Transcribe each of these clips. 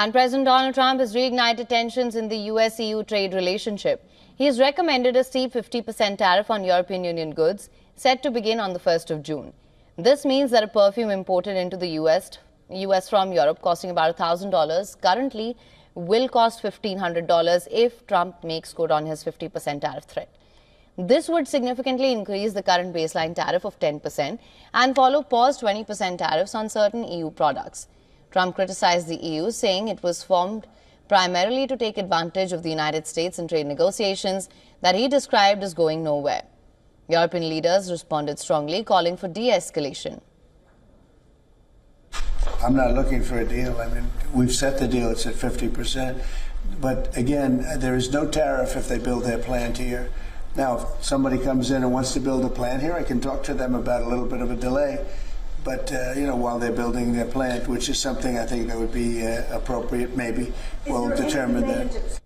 And President Donald Trump has reignited tensions in the US-EU trade relationship. He has recommended a steep 50% tariff on European Union goods, set to begin on the 1st of June. This means that a perfume imported into the US from Europe costing about $1,000 currently will cost $1,500 if Trump makes good on his 50% tariff threat. This would significantly increase the current baseline tariff of 10% and follow paused 20% tariffs on certain EU products. Trump criticized the EU, saying it was formed primarily to take advantage of the United States in trade negotiations that he described as going nowhere. European leaders responded strongly, calling for de-escalation. I'm not looking for a deal. I mean, we've set the deal. It's at 50%. But again, there is no tariff if they build their plant here. Now, if somebody comes in and wants to build a plant here, I can talk to them about a little bit of a delay. But, while they're building their plant, which is something I think that would be appropriate, maybe, we'll determine that.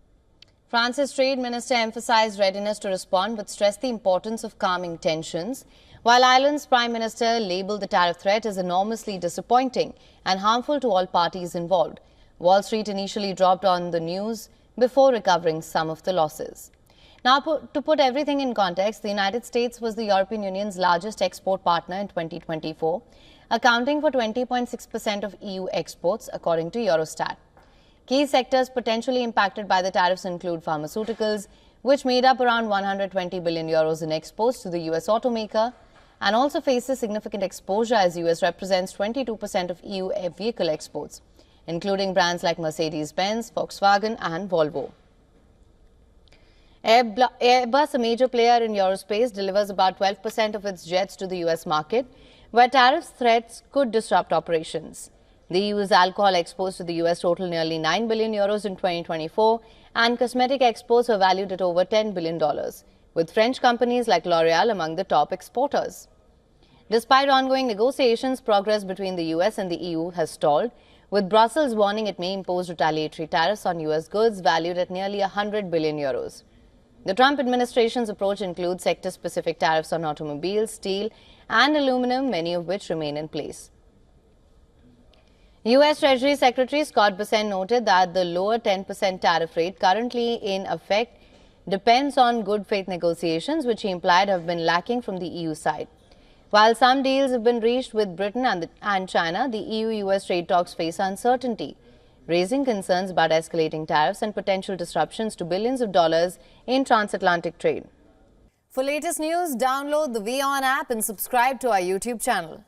France's trade minister emphasized readiness to respond but stressed the importance of calming tensions, while Ireland's prime minister labelled the tariff threat as enormously disappointing and harmful to all parties involved. Wall Street initially dropped on the news before recovering some of the losses. Now, to put everything in context, the United States was the European Union's largest export partner in 2024, accounting for 20.6% of EU exports, according to Eurostat. Key sectors potentially impacted by the tariffs include pharmaceuticals, which made up around 120 billion euros in exports to the US automaker, and also faces significant exposure as US represents 22% of EU vehicle exports, including brands like Mercedes-Benz, Volkswagen and Volvo. Airbus, a major player in aerospace, delivers about 12% of its jets to the US market, where tariff threats could disrupt operations. The EU's alcohol exports to the US total nearly 9 billion euros in 2024, and cosmetic exports were valued at over $10 billion, with French companies like L'Oreal among the top exporters. Despite ongoing negotiations, progress between the US and the EU has stalled, with Brussels warning it may impose retaliatory tariffs on US goods valued at nearly 100 billion euros. The Trump administration's approach includes sector-specific tariffs on automobiles, steel and aluminum, many of which remain in place. U.S. Treasury Secretary Scott Bessent noted that the lower 10% tariff rate currently in effect depends on good faith negotiations, which he implied have been lacking from the EU side. While some deals have been reached with Britain and China, the EU-US trade talks face uncertainty, raising concerns about escalating tariffs and potential disruptions to billions of dollars in transatlantic trade. For latest news, download the WION app and subscribe to our YouTube channel.